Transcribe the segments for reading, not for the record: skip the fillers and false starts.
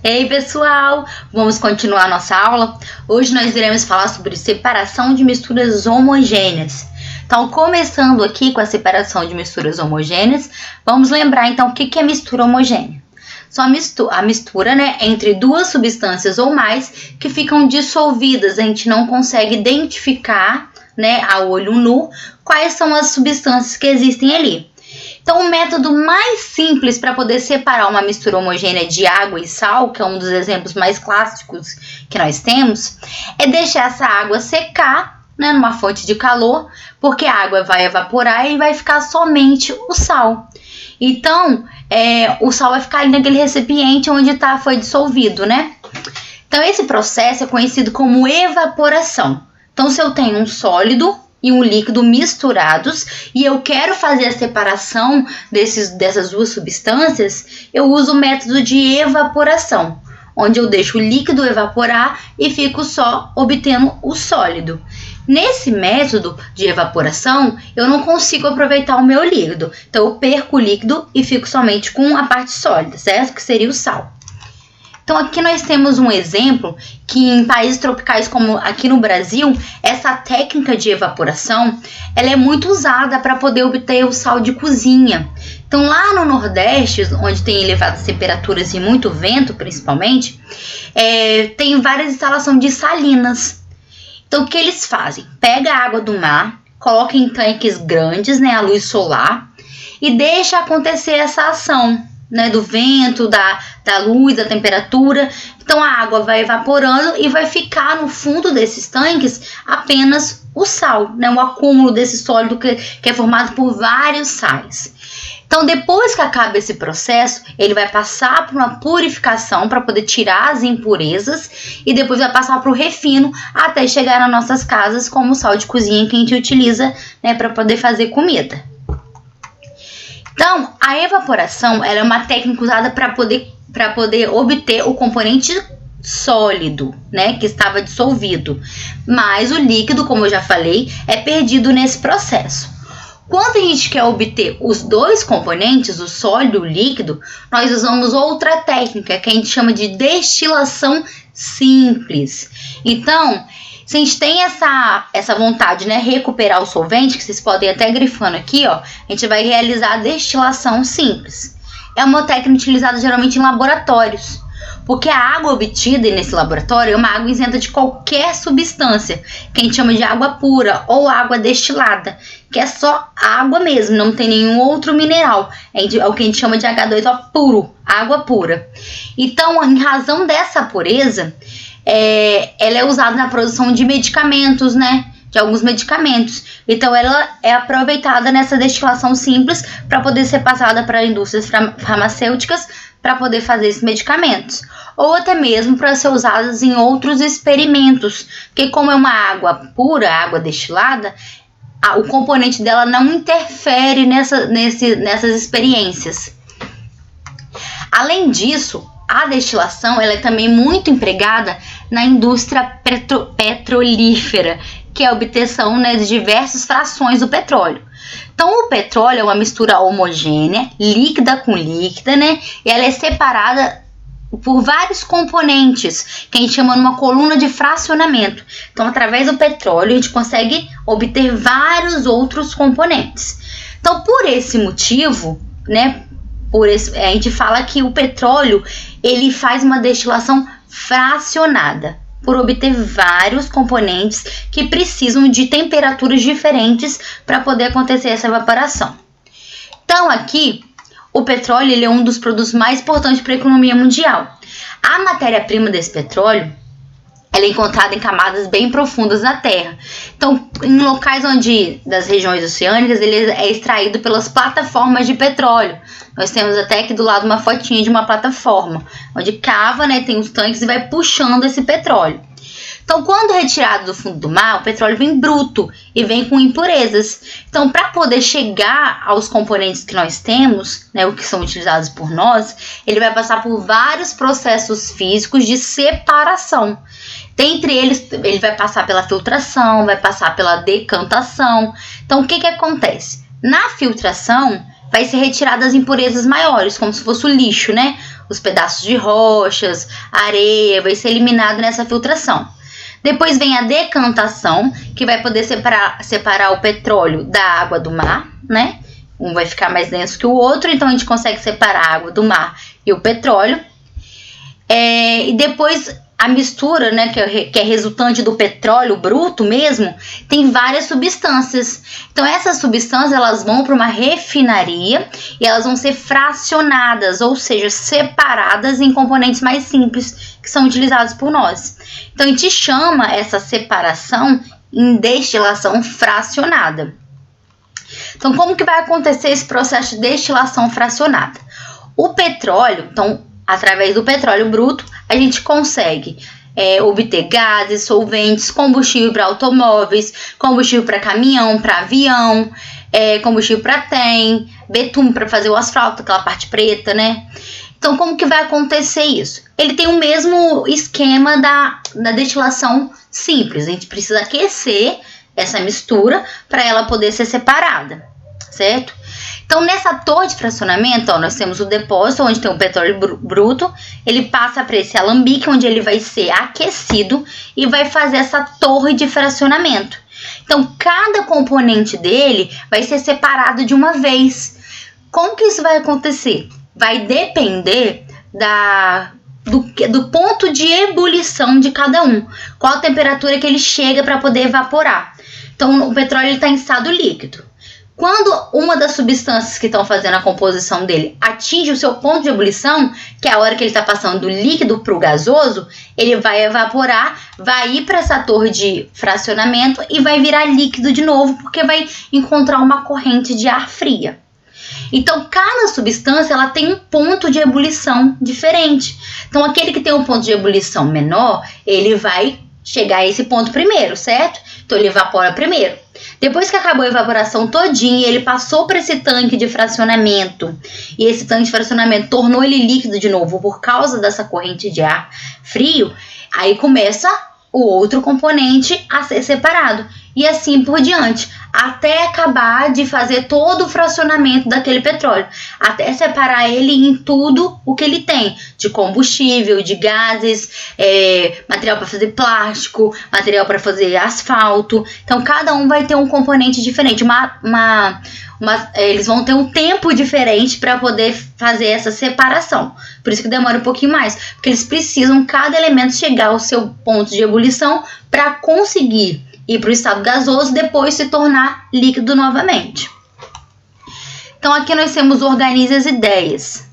Ei pessoal, vamos continuar nossa aula? Hoje nós iremos falar sobre separação de misturas homogêneas. Então, começando aqui com a separação de misturas homogêneas, vamos lembrar então o que é mistura homogênea. Só a mistura, entre duas substâncias ou mais que ficam dissolvidas, a gente não consegue identificar, a olho nu, quais são as substâncias que existem ali. Então, o método mais simples para poder separar uma mistura homogênea de água e sal, que é um dos exemplos mais clássicos que nós temos, é deixar essa água secar, numa fonte de calor, porque a água vai evaporar e vai ficar somente o sal. Então, o sal vai ficar ali naquele recipiente onde foi dissolvido, Então, esse processo é conhecido como evaporação. Então, se eu tenho um sólido e um líquido misturados e eu quero fazer a separação dessas duas substâncias, eu uso o método de evaporação, onde eu deixo o líquido evaporar e fico só obtendo o sólido. Nesse método de evaporação, eu não consigo aproveitar o meu líquido, então eu perco o líquido e fico somente com a parte sólida, certo? Que seria o sal. Então, aqui nós temos um exemplo que em países tropicais como aqui no Brasil, essa técnica de evaporação, ela é muito usada para poder obter o sal de cozinha. Então, lá no Nordeste, onde tem elevadas temperaturas e muito vento, principalmente, tem várias instalações de salinas. Então, o que eles fazem? Pega a água do mar, coloca em tanques grandes, à luz solar, e deixa acontecer essa ação, do vento, da luz, da temperatura. Então a água vai evaporando e vai ficar no fundo desses tanques apenas o sal, o acúmulo desse sólido que é formado por vários sais. Então, depois que acaba esse processo, ele vai passar por uma purificação para poder tirar as impurezas e depois vai passar para o refino até chegar nas nossas casas como sal de cozinha que a gente utiliza para poder fazer comida. Então, a evaporação ela é uma técnica usada para poder obter o componente sólido, que estava dissolvido. Mas o líquido, como eu já falei, é perdido nesse processo. Quando a gente quer obter os dois componentes, o sólido e o líquido, nós usamos outra técnica que a gente chama de destilação simples. Então, se a gente tem essa vontade, recuperar o solvente, que vocês podem até grifando aqui, a gente vai realizar a destilação simples. É uma técnica utilizada geralmente em laboratórios, porque a água obtida nesse laboratório é uma água isenta de qualquer substância, que a gente chama de água pura ou água destilada, que é só água mesmo, não tem nenhum outro mineral. É o que a gente chama de H2O puro, água pura. Então, em razão dessa pureza, ela é usada na produção de medicamentos, de alguns medicamentos. Então, ela é aproveitada nessa destilação simples para poder ser passada para indústrias farmacêuticas para poder fazer esses medicamentos. Ou até mesmo para ser usadas em outros experimentos, porque como é uma água pura, água destilada, o componente dela não interfere nessas experiências. Além disso, a destilação ela é também muito empregada na indústria petrolífera, que é a obtenção de diversas frações do petróleo. Então, o petróleo é uma mistura homogênea, líquida com líquida, e ela é separada por vários componentes, que a gente chama numa coluna de fracionamento. Então, através do petróleo, a gente consegue obter vários outros componentes. Então, por esse motivo, a gente fala que o petróleo ele faz uma destilação fracionada, por obter vários componentes que precisam de temperaturas diferentes para poder acontecer essa evaporação. Então, aqui, o petróleo ele é um dos produtos mais importantes para a economia mundial. A matéria-prima desse petróleo ela é encontrada em camadas bem profundas na Terra. Então, em locais das regiões oceânicas, ele é extraído pelas plataformas de petróleo. Nós temos até aqui do lado uma fotinha de uma plataforma, onde cava, tem os tanques e vai puxando esse petróleo. Então, quando retirado do fundo do mar, o petróleo vem bruto e vem com impurezas. Então, para poder chegar aos componentes que nós temos, o que são utilizados por nós, ele vai passar por vários processos físicos de separação. Dentre eles, ele vai passar pela filtração, vai passar pela decantação. Então, o que acontece? Na filtração, vai ser retirada as impurezas maiores, como se fosse o lixo, né? Os pedaços de rochas, areia, vai ser eliminado nessa filtração. Depois vem a decantação, que vai poder separar o petróleo da água do mar, né? Um vai ficar mais denso que o outro, então a gente consegue separar a água do mar e o petróleo. E depois a mistura, né, que é resultante do petróleo bruto mesmo, tem várias substâncias. Então essas substâncias elas vão para uma refinaria e elas vão ser fracionadas, ou seja, separadas em componentes mais simples que são utilizados por nós. Então a gente chama essa separação em destilação fracionada. Então como que vai acontecer esse processo de destilação fracionada? O petróleo, então através do petróleo bruto, a gente consegue obter gases, solventes, combustível para automóveis, combustível para caminhão, para avião, combustível para trem, betume para fazer o asfalto, aquela parte preta, né? Então, como que vai acontecer isso? Ele tem o mesmo esquema da destilação simples. A gente precisa aquecer essa mistura para ela poder ser separada, certo? Então, nessa torre de fracionamento, ó, nós temos o depósito, onde tem o petróleo bruto. Ele passa para esse alambique, onde ele vai ser aquecido e vai fazer essa torre de fracionamento. Então, cada componente dele vai ser separado de uma vez. Como que isso vai acontecer? Vai depender do ponto de ebulição de cada um. Qual a temperatura que ele chega para poder evaporar. Então, o petróleo está em estado líquido. Quando uma das substâncias que estão fazendo a composição dele atinge o seu ponto de ebulição, que é a hora que ele está passando do líquido para o gasoso, ele vai evaporar, vai ir para essa torre de fracionamento e vai virar líquido de novo, porque vai encontrar uma corrente de ar fria. Então, cada substância ela tem um ponto de ebulição diferente. Então, aquele que tem um ponto de ebulição menor, ele vai chegar a esse ponto primeiro, certo? Então, ele evapora primeiro. Depois que acabou a evaporação todinha, ele passou para esse tanque de fracionamento. E esse tanque de fracionamento tornou ele líquido de novo por causa dessa corrente de ar frio. Aí começa o outro componente a ser separado. E assim por diante, até acabar de fazer todo o fracionamento daquele petróleo, até separar ele em tudo o que ele tem, de combustível, de gases, material para fazer plástico, material para fazer asfalto. Então cada um vai ter um componente diferente, eles vão ter um tempo diferente para poder fazer essa separação. Por isso que demora um pouquinho mais, porque eles precisam cada elemento chegar ao seu ponto de ebulição para conseguir ir para o estado gasoso e depois se tornar líquido novamente. Então aqui nós temos o Organize as Ideias.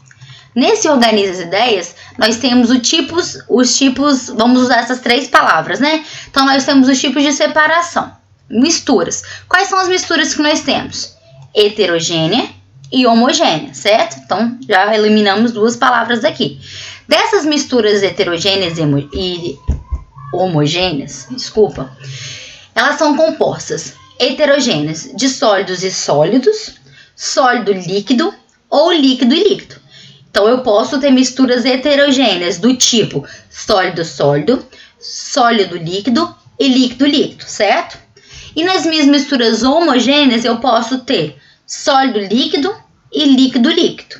Nesse Organize as Ideias, nós temos os tipos, vamos usar essas 3 palavras, né? Então nós temos os tipos de separação. Misturas. Quais são as misturas que nós temos? Heterogênea e homogênea, certo? Então já eliminamos 2 palavras aqui. Dessas misturas heterogêneas e homogêneas, elas são compostas heterogêneas de sólidos e sólidos, sólido líquido ou líquido e líquido. Então eu posso ter misturas heterogêneas do tipo sólido sólido, sólido líquido e líquido líquido, certo? E nas minhas misturas homogêneas eu posso ter sólido líquido e líquido líquido,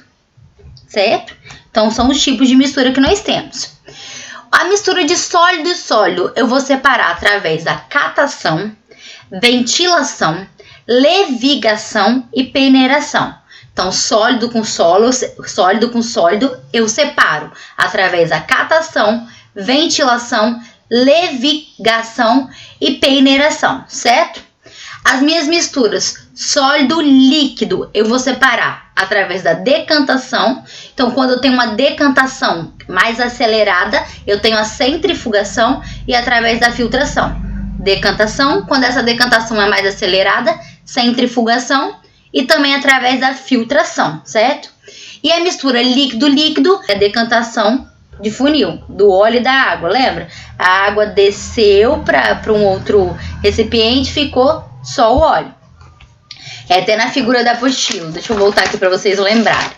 certo? Então são os tipos de mistura que nós temos. A mistura de sólido e sólido eu vou separar através da catação, ventilação, levigação e peneiração. Então, sólido com sólido eu separo através da catação, ventilação, levigação e peneiração, certo? As minhas misturas sólido líquido eu vou separar através da decantação. Então, quando eu tenho uma decantação mais acelerada, eu tenho a centrifugação e através da filtração. Decantação, quando essa decantação é mais acelerada, centrifugação e também através da filtração, certo? E a mistura líquido-líquido é a decantação de funil, do óleo e da água, lembra? A água desceu para um outro recipiente, ficou só o óleo. É até na figura da apostila. Deixa eu voltar aqui para vocês lembrarem.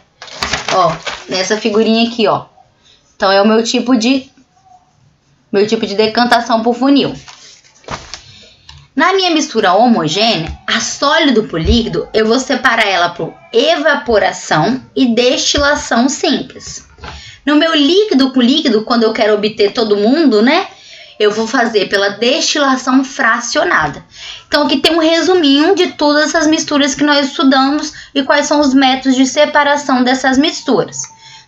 Ó, nessa figurinha aqui, ó. Então é o meu tipo de decantação por funil. Na minha mistura homogênea, a sólido por líquido, eu vou separar ela por evaporação e destilação simples. No meu líquido com líquido, quando eu quero obter todo mundo, né? Eu vou fazer pela destilação fracionada. Então, aqui tem um resuminho de todas essas misturas que nós estudamos e quais são os métodos de separação dessas misturas.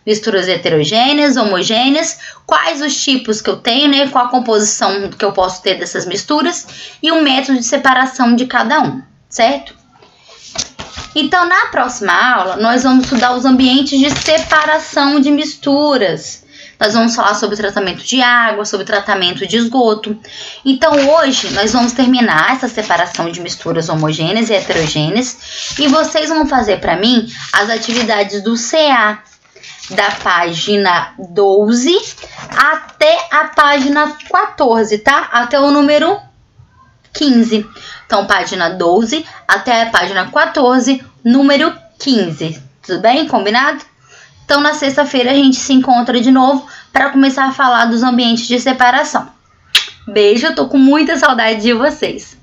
Misturas heterogêneas, homogêneas, quais os tipos que eu tenho, né? Qual a composição que eu posso ter dessas misturas e o método de separação de cada um, certo? Então, na próxima aula, nós vamos estudar os ambientes de separação de misturas. Nós vamos falar sobre tratamento de água, sobre tratamento de esgoto. Então, hoje, nós vamos terminar essa separação de misturas homogêneas e heterogêneas. E vocês vão fazer para mim as atividades do CA, da página 12 até a página 14, tá? Até o número 15. Então, página 12 até a página 14, número 15. Tudo bem? Combinado? Então, na sexta-feira, a gente se encontra de novo para começar a falar dos ambientes de separação. Beijo, eu tô com muita saudade de vocês.